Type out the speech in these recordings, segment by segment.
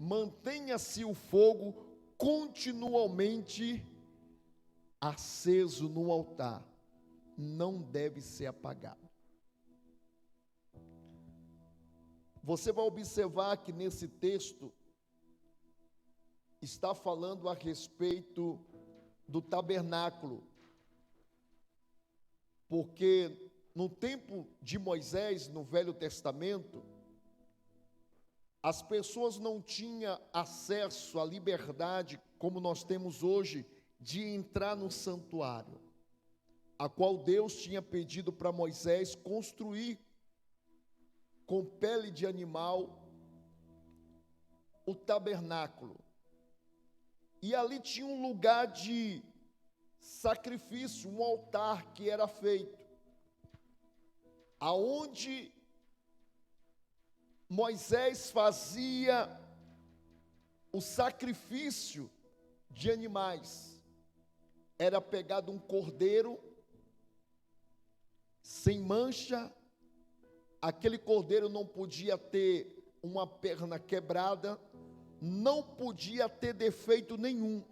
mantenha-se o fogo continuamente aceso no altar, não deve ser apagado. Você vai observar que nesse texto está falando a respeito do tabernáculo, porque no tempo de Moisés, no Velho Testamento, as pessoas não tinham acesso à liberdade, como nós temos hoje, de entrar no santuário, a qual Deus tinha pedido para Moisés construir com pele de animal o tabernáculo. E ali tinha um lugar de sacrifício, um altar que era feito, aonde Moisés fazia o sacrifício de animais. Era pegado um cordeiro sem mancha, aquele cordeiro não podia ter uma perna quebrada, não podia ter defeito nenhum,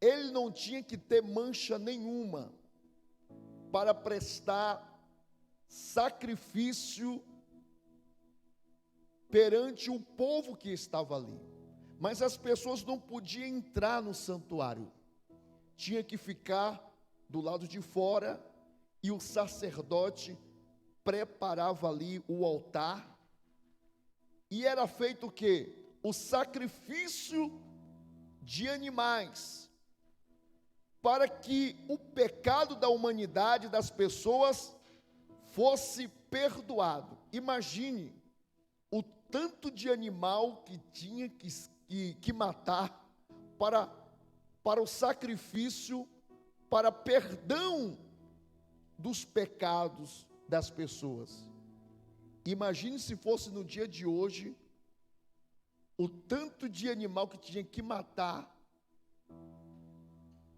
ele não tinha que ter mancha nenhuma para prestar sacrifício perante o povo que estava ali. Mas as pessoas não podiam entrar no santuário, tinha que ficar do lado de fora, e o sacerdote preparava ali o altar, e era feito o quê? O sacrifício de animais, para que o pecado da humanidade, das pessoas, fosse perdoado. Imagine o tanto de animal que tinha que matar para o sacrifício, para perdão dos pecados das pessoas. Imagine se fosse no dia de hoje, o tanto de animal que tinha que matar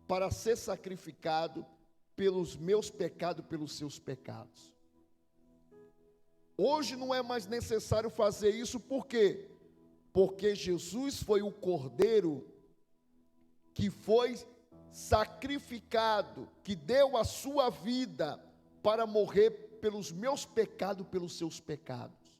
para ser sacrificado pelos meus pecados, pelos seus pecados. Hoje não é mais necessário fazer isso, por quê? Porque Jesus foi o cordeiro que foi sacrificado, que deu a sua vida para morrer pelos meus pecados, pelos seus pecados.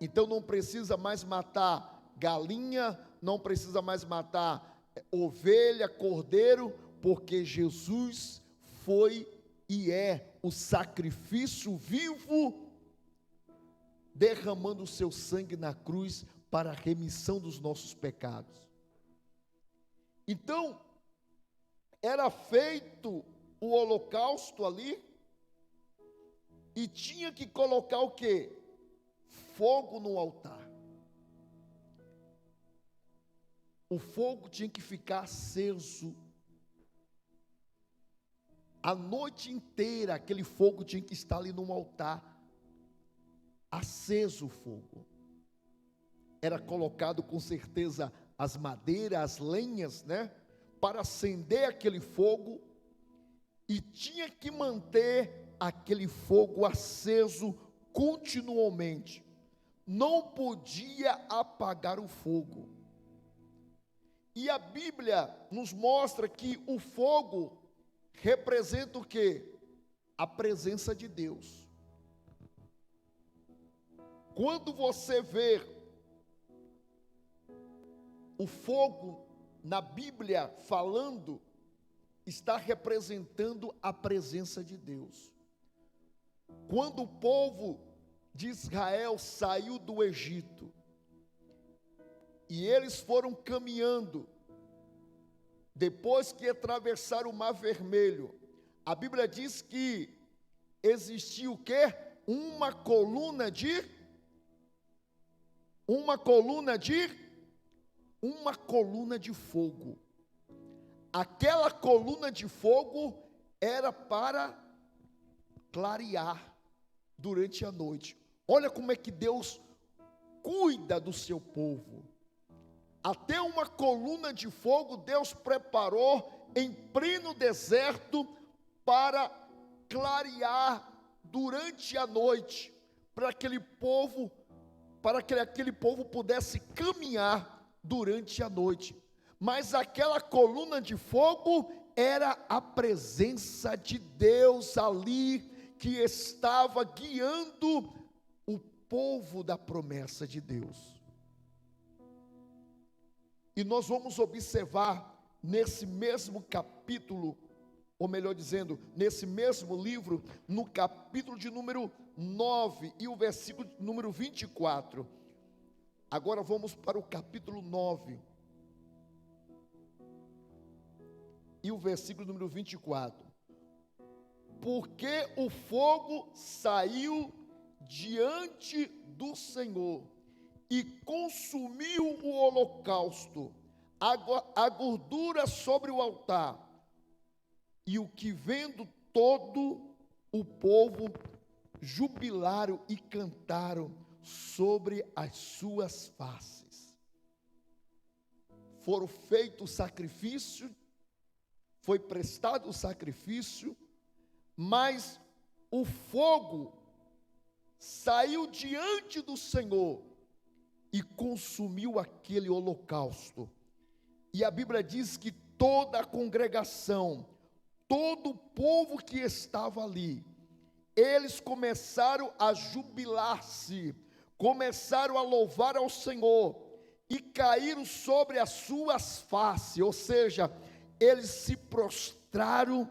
Então não precisa mais matar galinha, não precisa mais matar ovelha, cordeiro, porque Jesus foi e é o sacrifício vivo, derramando o seu sangue na cruz para a remissão dos nossos pecados. Então, era feito o holocausto ali, e tinha que colocar o quê? Fogo no altar. O fogo tinha que ficar aceso a noite inteira. Aquele fogo tinha que estar ali no altar, aceso o fogo. Era colocado com certeza as madeiras, as lenhas, né, para acender aquele fogo, e tinha que manter aquele fogo aceso continuamente, não podia apagar o fogo. E a Bíblia nos mostra que o fogo representa o quê? A presença de Deus. Quando você vê o fogo na Bíblia falando, está representando a presença de Deus. Quando o povo de Israel saiu do Egito, e eles foram caminhando, depois que atravessaram o Mar Vermelho, a Bíblia diz que existia o quê? Uma coluna de fogo. Aquela coluna de fogo era para clarear durante a noite. Olha como é que Deus cuida do seu povo. Até uma coluna de fogo Deus preparou em pleno deserto para clarear durante a noite, para aquele povo para que aquele povo pudesse caminhar durante a noite. Mas aquela coluna de fogo era a presença de Deus ali, que estava guiando o povo da promessa de Deus. E nós vamos observar nesse mesmo capítulo, ou melhor dizendo, nesse mesmo livro, no capítulo de número 9 e o versículo número 24. Agora vamos para o capítulo 9 e o versículo número 24. Porque o fogo saiu diante do Senhor e consumiu o holocausto, a gordura sobre o altar, e o que vendo todo o povo jubilaram e cantaram sobre as suas faces. Foram feitos sacrifício, foi prestado o sacrifício, mas o fogo saiu diante do Senhor e consumiu aquele holocausto. E a Bíblia diz que toda a congregação, todo o povo que estava ali, eles começaram a jubilar-se, começaram a louvar ao Senhor, e caíram sobre as suas faces, ou seja, eles se prostraram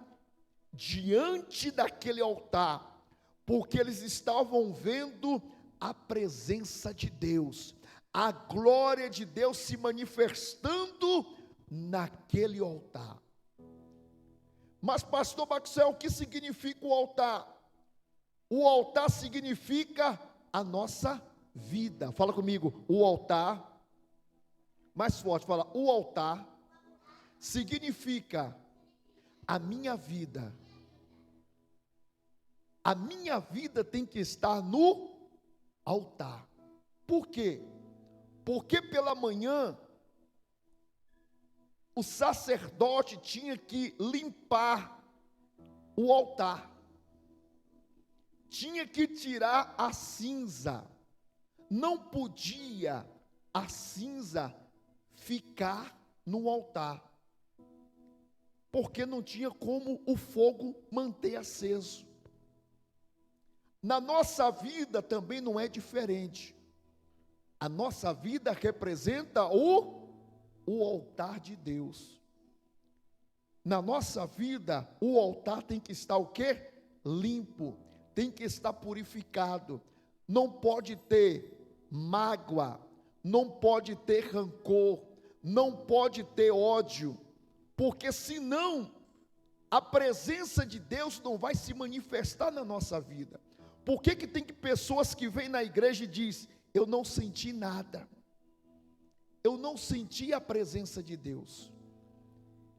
diante daquele altar, porque eles estavam vendo a presença de Deus, a glória de Deus se manifestando naquele altar. Mas pastor Maxwell, o que significa o altar? O altar significa a nossa vida. Fala comigo, o altar, mais forte, fala, o altar significa a minha vida. A minha vida tem que estar no altar. Por quê? Porque pela manhã o sacerdote tinha que limpar o altar, tinha que tirar a cinza, não podia a cinza ficar no altar, porque não tinha como o fogo manter aceso. Na nossa vida também não é diferente. A nossa vida representa o altar de Deus. Na nossa vida, o altar tem que estar o quê? Limpo, tem que estar purificado. Não pode ter mágoa, não pode ter rancor, não pode ter ódio, porque senão a presença de Deus não vai se manifestar na nossa vida. Por que tem pessoas que vêm na igreja e dizem, eu não senti nada, eu não senti a presença de Deus,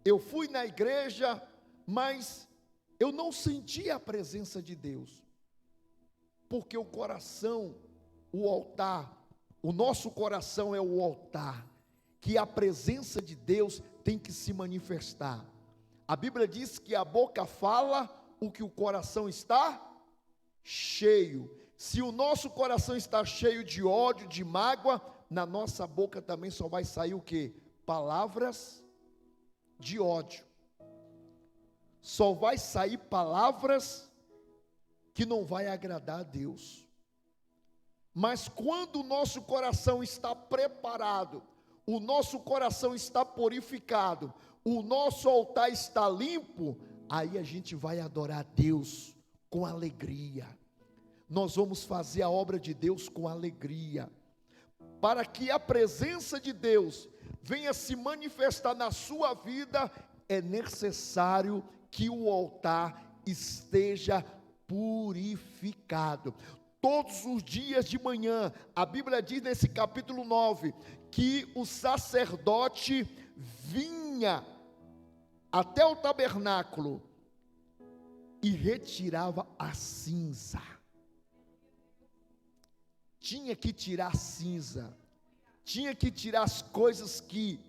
eu fui na igreja, mas eu não senti a presença de Deus, porque o coração, o altar, o nosso coração é o altar, que a presença de Deus tem que se manifestar. A Bíblia diz que a boca fala o que o coração está cheio. Se o nosso coração está cheio de ódio, de mágoa, na nossa boca também só vai sair o quê? Palavras de ódio. Só vai sair palavras que não vai agradar a Deus. Mas quando o nosso coração está preparado, o nosso coração está purificado, o nosso altar está limpo, aí a gente vai adorar a Deus com alegria. Nós vamos fazer a obra de Deus com alegria. Para que a presença de Deus venha se manifestar na sua vida, é necessário que o altar esteja purificado. Todos os dias de manhã, a Bíblia diz nesse capítulo 9, que o sacerdote vinha até o tabernáculo e retirava a cinza. Tinha que tirar a cinza, tinha que tirar as coisas que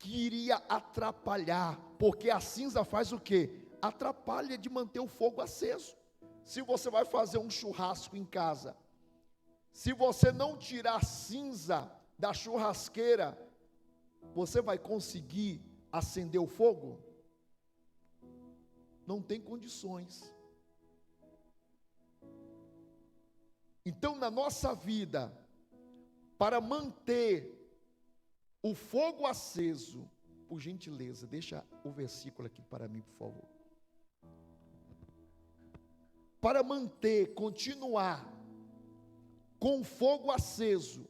iria atrapalhar, porque a cinza faz o quê? Atrapalha de manter o fogo aceso. Se você vai fazer um churrasco em casa, Se você não tirar cinza da churrasqueira, você vai conseguir acender o fogo? Não tem condições. Então, na nossa vida, para manter o fogo aceso, por gentileza, deixa o versículo aqui para mim, por favor. Para manter, continuar com o fogo aceso,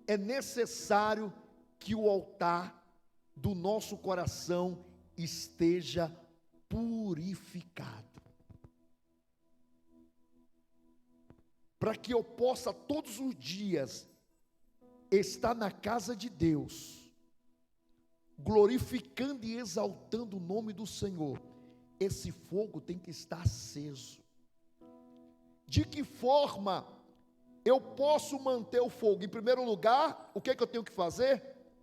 é necessário que o altar do nosso coração esteja purificado. Para que eu possa todos os dias estar na casa de Deus, glorificando e exaltando o nome do Senhor, esse fogo tem que estar aceso. De que forma eu posso manter o fogo? Em primeiro lugar, o que é que eu tenho que fazer?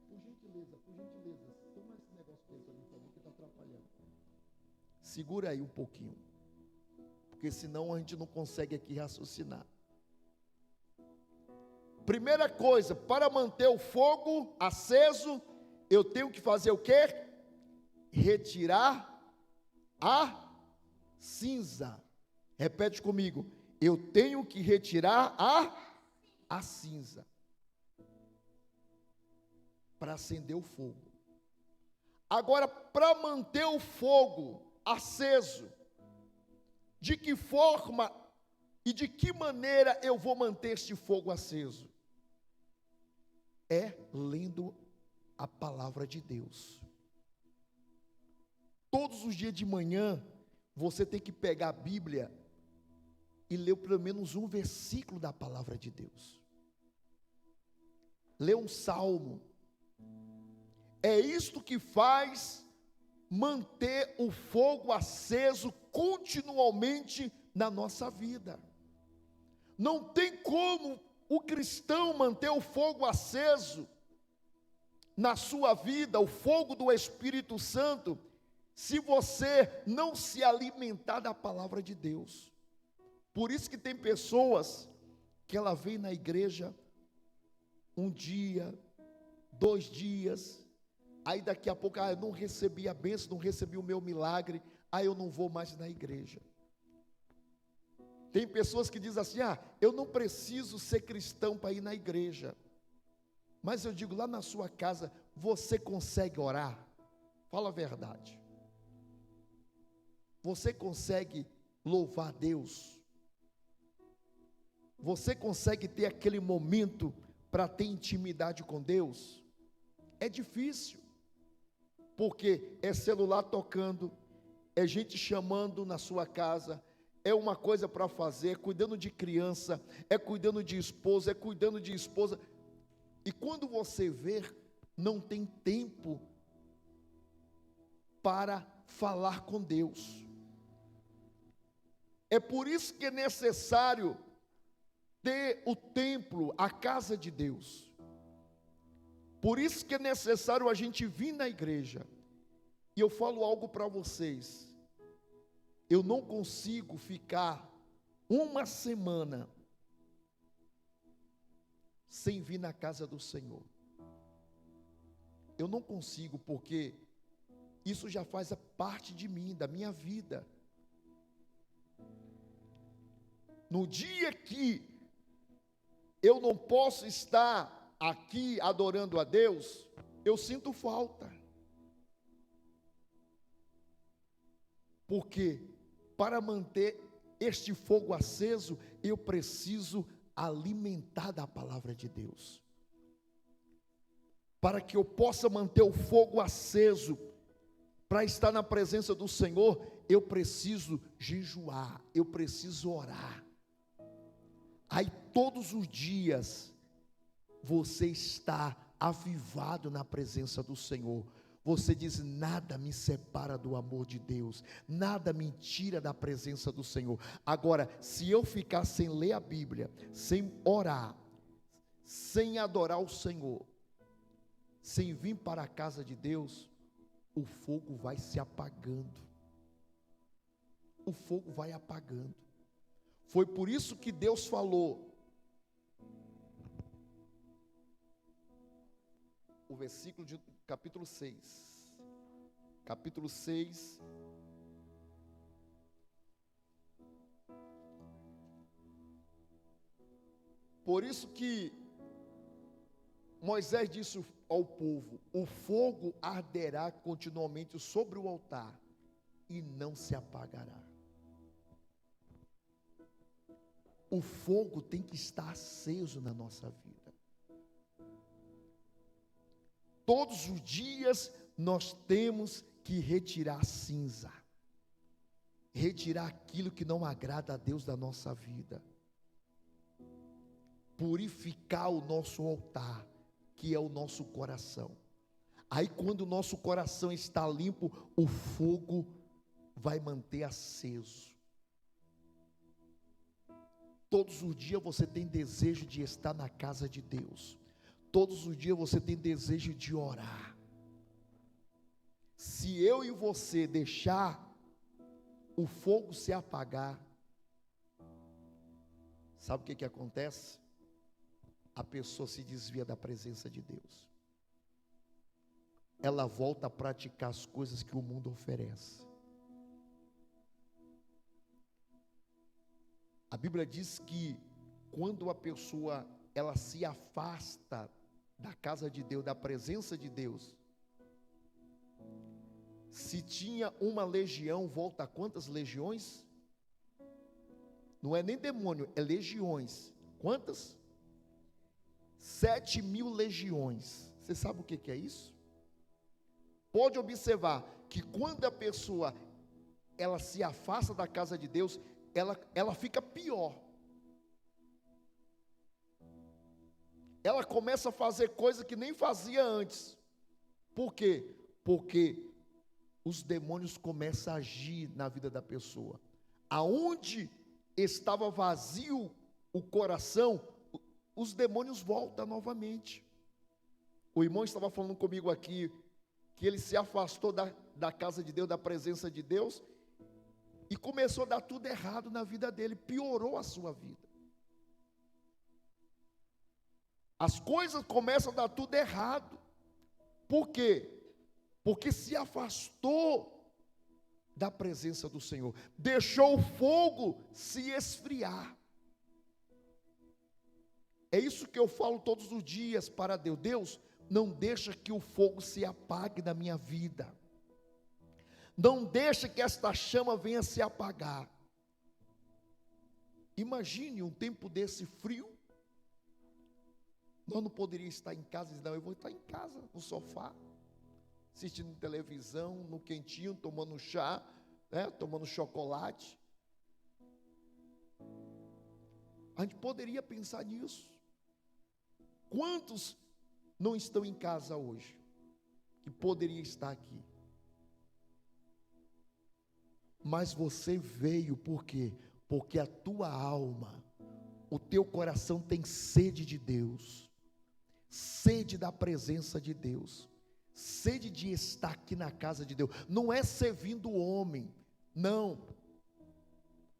Por gentileza, toma esse negócio para mim, que está atrapalhando. Segura aí um pouquinho, porque senão a gente não consegue aqui raciocinar. Primeira coisa, para manter o fogo aceso, eu tenho que fazer o quê? Retirar a cinza. Repete comigo. Eu tenho que retirar a cinza para acender o fogo. Agora, para manter o fogo aceso, de que forma e de que maneira eu vou manter este fogo aceso? É lendo a palavra de Deus. Todos os dias de manhã, você tem que pegar a Bíblia e ler pelo menos um versículo da palavra de Deus. Ler um salmo. É isto que faz manter o fogo aceso continuamente na nossa vida. Não tem como o cristão manter o fogo aceso na sua vida, o fogo do Espírito Santo, se você não se alimentar da palavra de Deus. Por isso que tem pessoas que ela vem na igreja um dia, 2 dias, aí daqui a pouco, eu não recebi a bênção, não recebi o meu milagre, aí eu não vou mais na igreja. Tem pessoas que dizem assim, eu não preciso ser cristão para ir na igreja. Mas eu digo, lá na sua casa, você consegue orar? Fala a verdade. Você consegue louvar a Deus? Você consegue ter aquele momento para ter intimidade com Deus? É difícil, porque é celular tocando, é gente chamando na sua casa, é uma coisa para fazer, é cuidando de criança, é cuidando de esposa, é cuidando de esposa, e quando você vê, não tem tempo para falar com Deus. É por isso que é necessário ter o templo, a casa de Deus. Por isso que é necessário a gente vir na igreja. E eu falo algo para vocês. Eu não consigo ficar uma semana sem vir na casa do Senhor. Eu não consigo, porque isso já faz parte de mim, da minha vida. No dia que eu não posso estar aqui adorando a Deus, eu sinto falta. Porque para manter este fogo aceso, eu preciso alimentar da palavra de Deus. Para que eu possa manter o fogo aceso, para estar na presença do Senhor, eu preciso jejuar, eu preciso orar. Aí todos os dias, você está avivado na presença do Senhor. Você diz, nada me separa do amor de Deus, nada me tira da presença do Senhor. Agora, se eu ficar sem ler a Bíblia, sem orar, sem adorar o Senhor, sem vir para a casa de Deus, o fogo vai se apagando. O fogo vai apagando. Foi por isso que Deus falou versículo de capítulo 6. Capítulo 6. Por isso que Moisés disse ao povo: o fogo arderá continuamente sobre o altar e não se apagará. O fogo tem que estar aceso na nossa vida. Todos os dias nós temos que retirar a cinza, retirar aquilo que não agrada a Deus da nossa vida, purificar o nosso altar, que é o nosso coração. Aí quando o nosso coração está limpo, o fogo vai manter aceso. Todos os dias você tem desejo de estar na casa de Deus. Todos os dias você tem desejo de orar. Se eu e você deixar o fogo se apagar, sabe o que acontece? A pessoa se desvia da presença de Deus. Ela volta a praticar as coisas que o mundo oferece. A Bíblia diz que quando a pessoa ela se afasta da casa de Deus, da presença de Deus, se tinha uma legião, volta a quantas legiões? Não é nem demônio, é legiões. Quantas? 7.000 legiões. Você sabe o que é isso? Pode observar que quando a pessoa ela se afasta da casa de Deus, ela fica pior. Ela começa a fazer coisa que nem fazia antes. Por quê? Porque os demônios começam a agir na vida da pessoa. Aonde estava vazio o coração, os demônios voltam novamente. O irmão estava falando comigo aqui, que ele se afastou da casa de Deus, da presença de Deus, e começou a dar tudo errado na vida dele, piorou a sua vida. As coisas começam a dar tudo errado. Por quê? Porque se afastou da presença do Senhor, deixou o fogo se esfriar. É isso que eu falo todos os dias para Deus. Deus, não deixa que o fogo se apague da minha vida. Não deixa que esta chama venha se apagar. Imagine um tempo desse frio. Nós não poderíamos estar em casa e dizer: não, eu vou estar em casa, no sofá, assistindo televisão, no quentinho, tomando chá, tomando chocolate. A gente poderia pensar nisso. Quantos não estão em casa hoje, que poderia estar aqui? Mas você veio por quê? Porque a tua alma, o teu coração tem sede de Deus, sede da presença de Deus, sede de estar aqui na casa de Deus. Não é servindo o homem, não,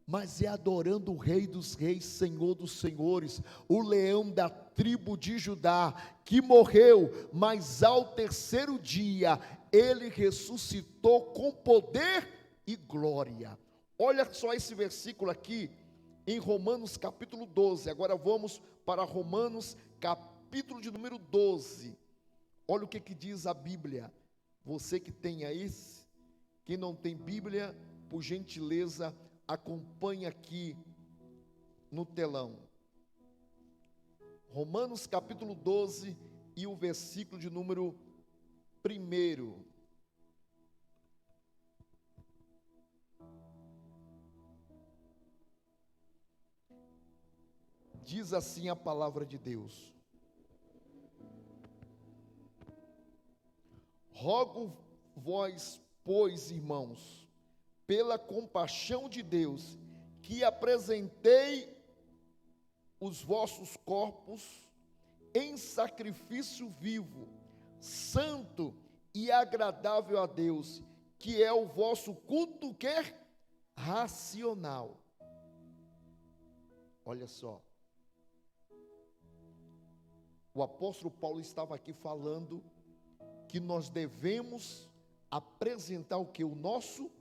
mas é adorando o Rei dos Reis, Senhor dos Senhores, o leão da tribo de Judá, que morreu, mas ao terceiro dia, ele ressuscitou com poder e glória. Olha só esse versículo aqui, em Romanos capítulo 12, agora vamos para Romanos capítulo de número 12, olha o que diz a Bíblia. Você que tem aí, quem não tem Bíblia, por gentileza, acompanhe aqui no telão. Romanos capítulo 12 e o versículo de número 1. Diz assim a palavra de Deus: rogo vós, pois, irmãos, pela compaixão de Deus, que apresentei os vossos corpos em sacrifício vivo, santo e agradável a Deus, que é o vosso culto racional. Olha só, o apóstolo Paulo estava aqui falando que nós devemos apresentar o que? O nosso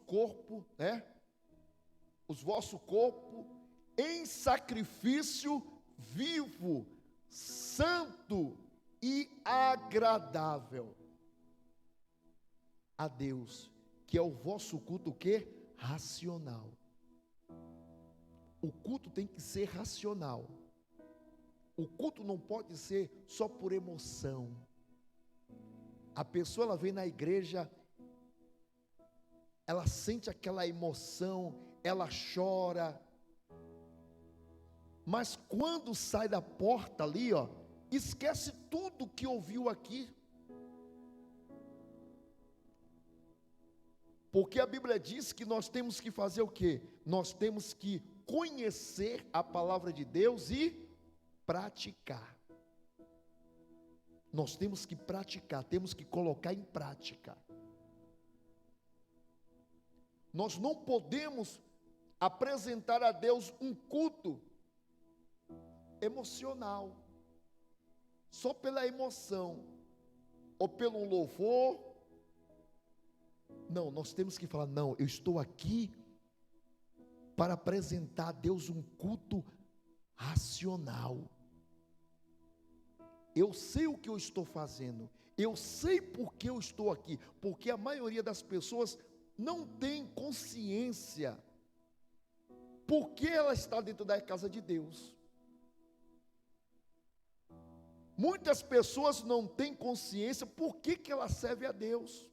corpo, né? Os vosso corpo em sacrifício vivo, santo e agradável a Deus, que é o vosso culto o quê? Racional. O culto tem que ser racional. O culto não pode ser só por emoção. A pessoa, ela vem na igreja, ela sente aquela emoção, ela chora, mas quando sai da porta ali, ó, esquece tudo que ouviu aqui. Porque a Bíblia diz que nós temos que fazer o quê? Nós temos que conhecer a palavra de Deus e praticar. Nós temos que praticar, temos que colocar em prática. Nós não podemos apresentar a Deus um culto emocional, só pela emoção, ou pelo louvor. Não, nós temos que falar, não, eu estou aqui para apresentar a Deus um culto racional. Eu sei o que eu estou fazendo, eu sei por que eu estou aqui, porque a maioria das pessoas não tem consciência por que ela está dentro da casa de Deus. Muitas pessoas não têm consciência por que ela serve a Deus.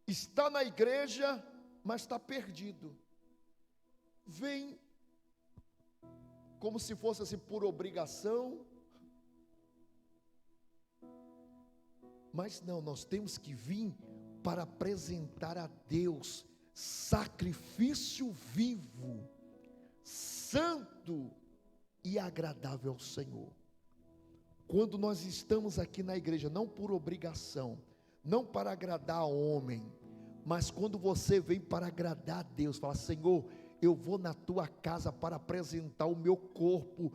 Está na igreja, mas está perdido. Vem como se fosse assim por obrigação. Mas não, nós temos que vir para apresentar a Deus sacrifício vivo, santo e agradável ao Senhor. Quando nós estamos aqui na igreja, não por obrigação, não para agradar a homem, mas quando você vem para agradar a Deus, fala, Senhor, eu vou na tua casa para apresentar o meu corpo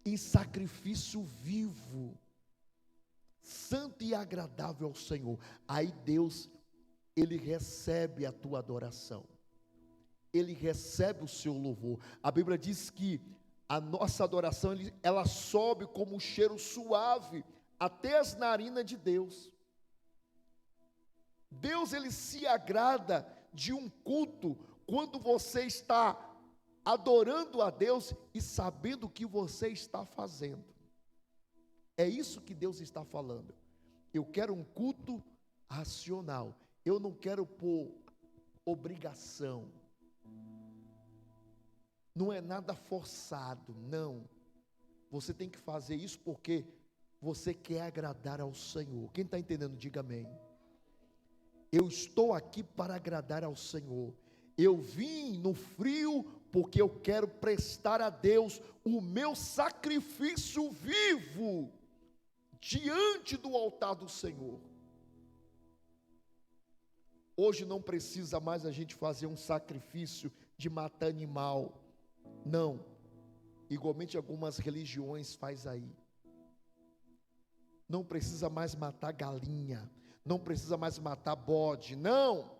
em sacrifício vivo, santo e agradável ao Senhor. Aí Deus, Ele recebe a tua adoração, Ele recebe o seu louvor. A Bíblia diz que a nossa adoração, ela sobe como um cheiro suave até as narinas de Deus. Deus, Ele se agrada de um culto quando você está adorando a Deus e sabendo o que você está fazendo. É isso que Deus está falando. Eu quero um culto racional. Eu não quero por obrigação. Não é nada forçado, não. Você tem que fazer isso porque você quer agradar ao Senhor. Quem está entendendo, diga amém. Eu estou aqui para agradar ao Senhor. Eu vim no frio porque eu quero prestar a Deus o meu sacrifício vivo diante do altar do Senhor. Hoje não precisa mais a gente fazer um sacrifício de matar animal. Não. Igualmente algumas religiões faz aí. Não precisa mais matar galinha. Não precisa mais matar bode. Não.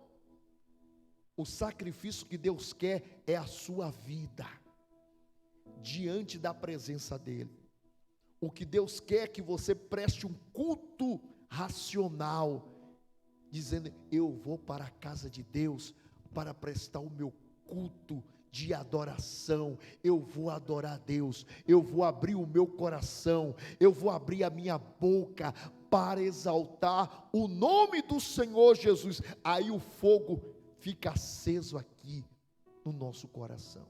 O sacrifício que Deus quer é a sua vida diante da presença dEle. O que Deus quer é que você preste um culto racional, dizendo, eu vou para a casa de Deus para prestar o meu culto de adoração. Eu vou adorar a Deus, eu vou abrir o meu coração, eu vou abrir a minha boca para exaltar o nome do Senhor Jesus. Aí o fogo fica aceso aqui no nosso coração.